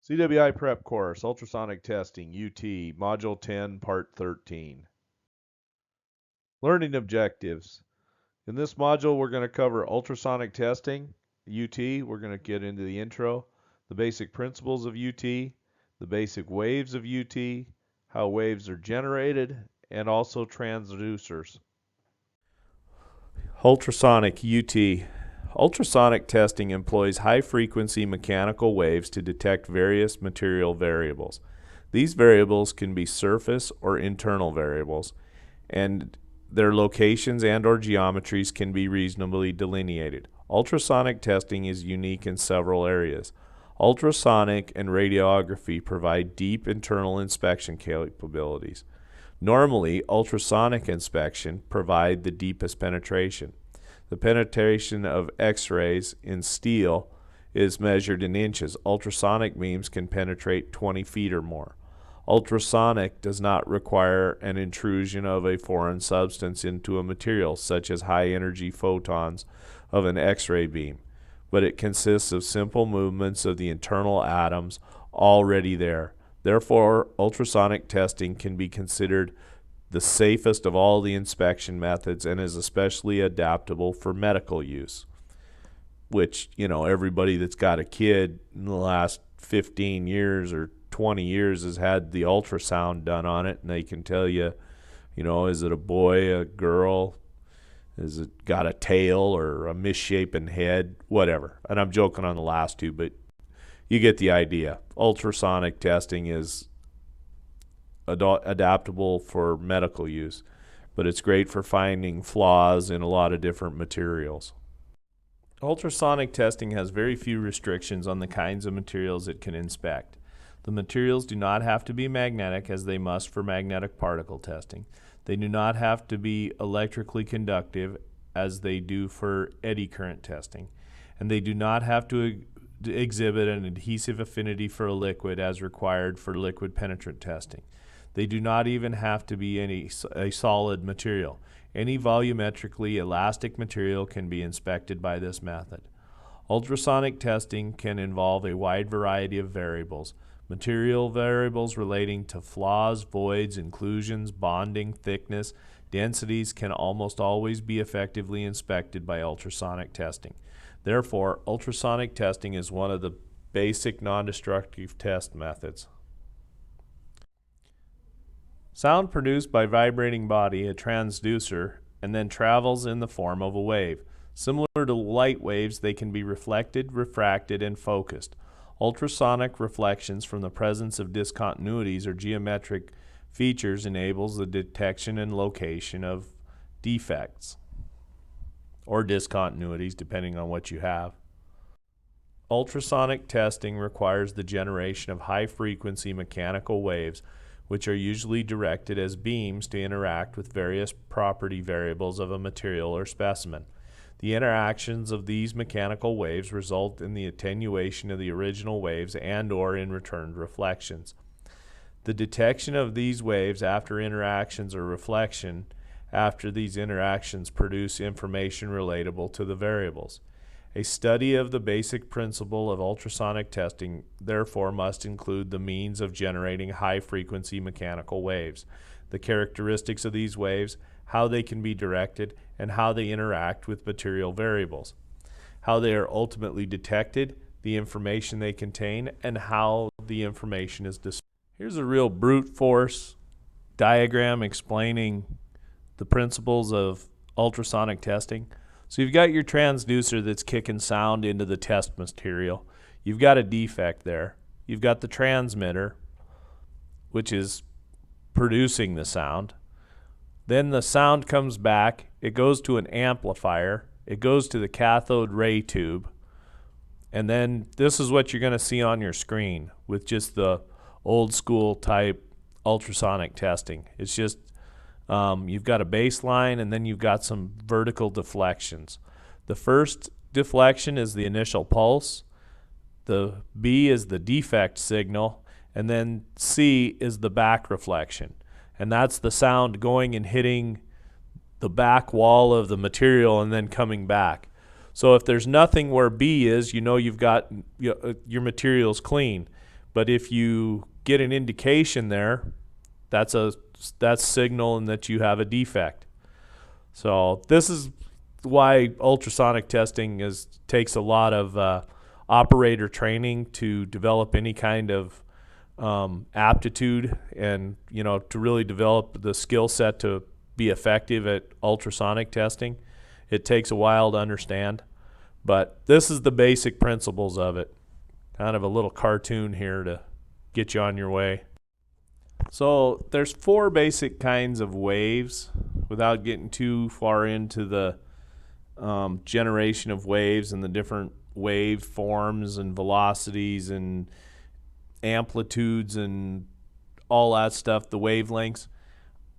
CWIprep course, Ultrasonic Testing, UT, Module 10, Part 13. Learning objectives. In this module, we're going to cover ultrasonic testing, UT. We're going to get into the intro, the basic principles of UT, the basic waves of UT, how waves are generated, and also transducers. Ultrasonic UT. Ultrasonic testing employs high-frequency mechanical waves to detect various material variables. These variables can be surface or internal variables, and their locations and or geometries can be reasonably delineated. Ultrasonic testing is unique in several areas. Ultrasonic and radiography provide deep internal inspection capabilities. Normally, ultrasonic inspection provide the deepest penetration. The penetration of X-rays in steel is measured in inches. Ultrasonic beams can penetrate 20 feet or more. Ultrasonic does not require an intrusion of a foreign substance into a material, such as high-energy photons of an X-ray beam, but it consists of simple movements of the internal atoms already there. Therefore, ultrasonic testing can be considered the safest of all the inspection methods and is especially adaptable for medical use, which, you know, everybody that's got a kid in the last 15 years or 20 years has had the ultrasound done on it, and they can tell you, you know, is it a boy, a girl, is it got a tail or a misshapen head, whatever. And I'm joking on the last two, but you get the idea. Ultrasonic testing is adaptable for medical use, but it's great for finding flaws in a lot of different materials. Ultrasonic testing has very few restrictions on the kinds of materials it can inspect. The materials do not have to be magnetic, as they must for magnetic particle testing. They do not have to be electrically conductive, as they do for eddy current testing. And they do not have to exhibit an adhesive affinity for a liquid as required for liquid penetrant testing. They do not even have to be a solid material. Any volumetrically elastic material can be inspected by this method. Ultrasonic testing can involve a wide variety of variables. Material variables relating to flaws, voids, inclusions, bonding, thickness, densities can almost always be effectively inspected by ultrasonic testing. Therefore, ultrasonic testing is one of the basic non-destructive test methods. Sound produced by vibrating body, a transducer, and then travels in the form of a wave. Similar to light waves, they can be reflected, refracted, and focused. Ultrasonic reflections from the presence of discontinuities or geometric features enables the detection and location of defects or discontinuities, depending on what you have. Ultrasonic testing requires the generation of high-frequency mechanical waves, which are usually directed as beams to interact with various property variables of a material or specimen. The interactions of these mechanical waves result in the attenuation of the original waves and/or in returned reflections. The detection of these waves after interactions or reflection after these interactions produce information relatable to the variables. A study of the basic principle of ultrasonic testing therefore must include the means of generating high-frequency mechanical waves, the characteristics of these waves, how they can be directed, and how they interact with material variables, how they are ultimately detected, the information they contain, and how the information is displayed. Here's a real brute force diagram explaining the principles of ultrasonic testing. So you've got your transducer that's kicking sound into the test material. You've got a defect there. You've got the transmitter, which is producing the sound. Then the sound comes back. It goes to an amplifier. It goes to the cathode ray tube. And then this is what you're going to see on your screen with just the old school type ultrasonic testing. It's just you've got a baseline, and then you've got some vertical deflections. The first deflection is the initial pulse. The B is the defect signal, and then C is the back reflection. And that's the sound going and hitting the back wall of the material and then coming back. So if there's nothing where B is, you know you've got your material's clean. But if you get an indication there, that's signaling that you have a defect. So this is why ultrasonic testing takes a lot of operator training to develop any kind of aptitude, and to really develop the skill set to be effective at ultrasonic testing. It takes a while to understand, but this is the basic principles of it. Kind of a little cartoon here to get you on your way. So there's 4 basic kinds of waves, without getting too far into the generation of waves and the different wave forms and velocities and amplitudes and all that stuff, the wavelengths.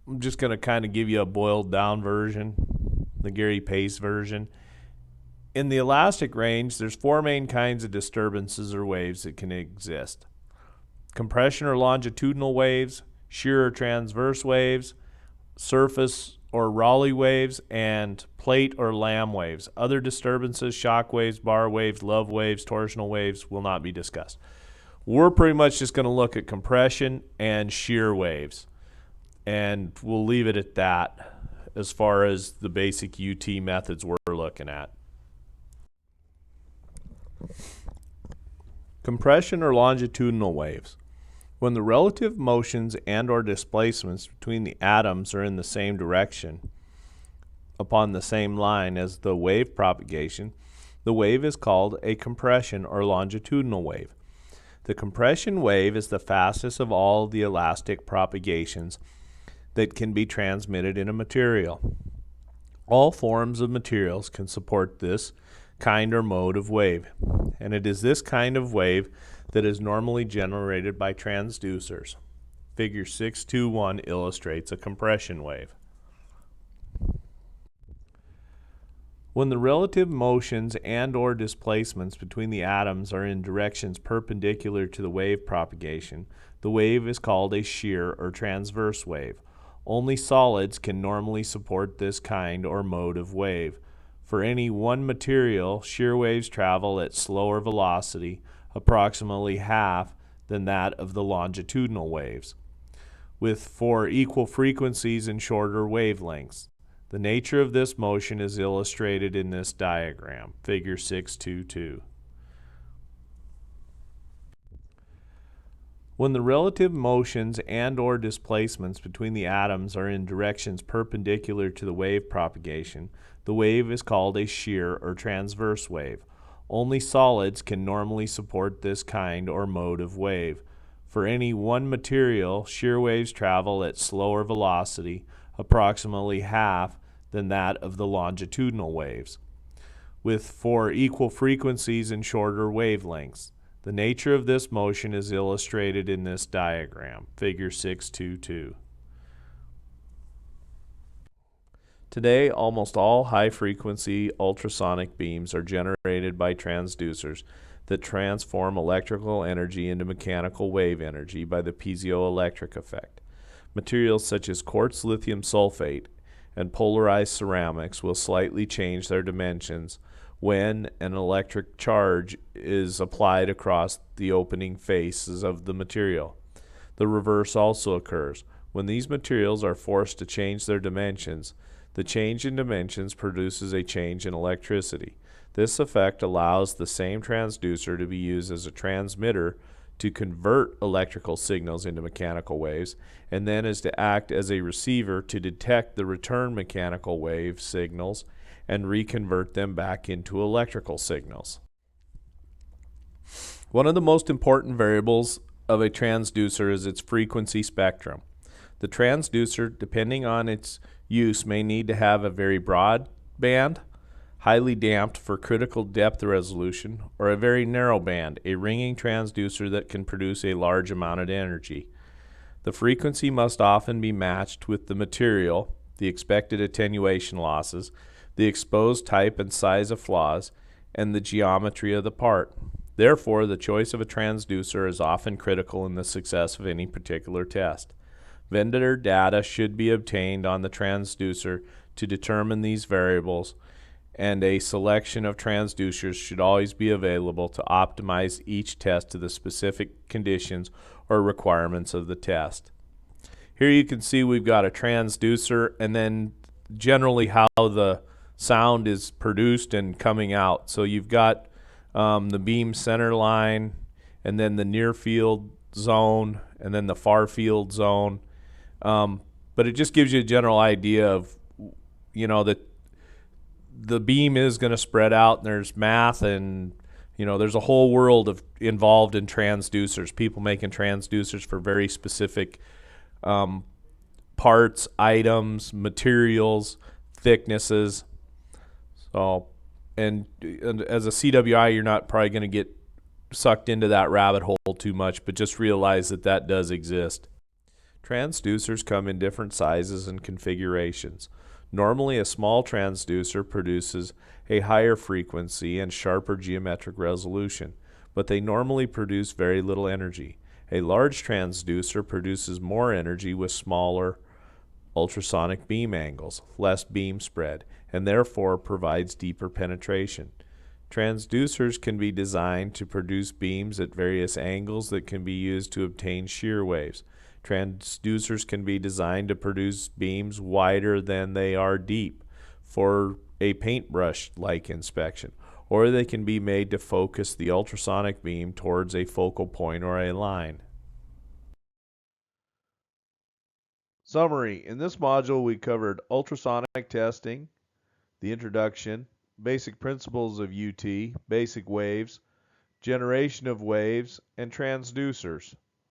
I'm just going to kind of give you a boiled down version, the Gary Pace version. In the elastic range, there's 4 main kinds of disturbances or waves that can exist: compression or longitudinal waves, shear or transverse waves, surface or Rayleigh waves, and plate or Lamb waves. Other disturbances, shock waves, bar waves, love waves, torsional waves, will not be discussed. We're pretty much just going to look at compression and shear waves, and we'll leave it at that as far as the basic UT methods we're looking at. Compression or longitudinal waves. When the relative motions and or displacements between the atoms are in the same direction upon the same line as the wave propagation, the wave is called a compression or longitudinal wave. The compression wave is the fastest of all the elastic propagations that can be transmitted in a material. All forms of materials can support this kind or mode of wave, and it is this kind of wave that is normally generated by transducers. Figure 6.2.1 illustrates a compression wave. When the relative motions and or displacements between the atoms are in directions perpendicular to the wave propagation, the wave is called a shear or transverse wave. Only solids can normally support this kind or mode of wave. For any one material, shear waves travel at slower velocity, approximately half than that of the longitudinal waves, with 4 equal frequencies and shorter wavelengths. The nature of this motion is illustrated in this diagram, figure 6.2.2. When the relative motions and or displacements between the atoms are in directions perpendicular to the wave propagation, the wave is called a shear or transverse wave. Only solids can normally support this kind or mode of wave. For any one material, shear waves travel at slower velocity, approximately half than that of the longitudinal waves, with 4 equal frequencies and shorter wavelengths. The nature of this motion is illustrated in this diagram, figure 6.2.2. Today, almost all high-frequency ultrasonic beams are generated by transducers that transform electrical energy into mechanical wave energy by the piezoelectric effect. Materials such as quartz lithium sulfate and polarized ceramics will slightly change their dimensions when an electric charge is applied across the opening faces of the material. The reverse also occurs. When these materials are forced to change their dimensions, the change in dimensions produces a change in electricity. This effect allows the same transducer to be used as a transmitter to convert electrical signals into mechanical waves, and then is to act as a receiver to detect the return mechanical wave signals and reconvert them back into electrical signals. One of the most important variables of a transducer is its frequency spectrum. The transducer, depending on its use, may need to have a very broad band, highly damped for critical depth resolution, or a very narrow band, a ringing transducer that can produce a large amount of energy. The frequency must often be matched with the material, the expected attenuation losses, the exposed type and size of flaws, and the geometry of the part. Therefore, the choice of a transducer is often critical in the success of any particular test. Vendor data should be obtained on the transducer to determine these variables and a selection of transducers should always be available to optimize each test to the specific conditions or requirements of the test. Here you can see we've got a transducer and then generally how the sound is produced and coming out. So you've got the beam center line, and then the near field zone, and then the far field zone. But it just gives you a general idea of, that the beam is going to spread out, and there's math, and there's a whole world involved in transducers. People making transducers for very specific parts, items, materials, thicknesses. So, and as a CWI, you're not probably going to get sucked into that rabbit hole too much, but just realize that does exist. Transducers come in different sizes and configurations. Normally, a small transducer produces a higher frequency and sharper geometric resolution, but they normally produce very little energy. A large transducer produces more energy with smaller ultrasonic beam angles, less beam spread, and therefore provides deeper penetration. Transducers can be designed to produce beams at various angles that can be used to obtain shear waves. Transducers can be designed to produce beams wider than they are deep for a paintbrush-like inspection, or they can be made to focus the ultrasonic beam towards a focal point or a line. Summary: in this module we covered ultrasonic testing, the introduction, basic principles of UT, basic waves, generation of waves, and transducers.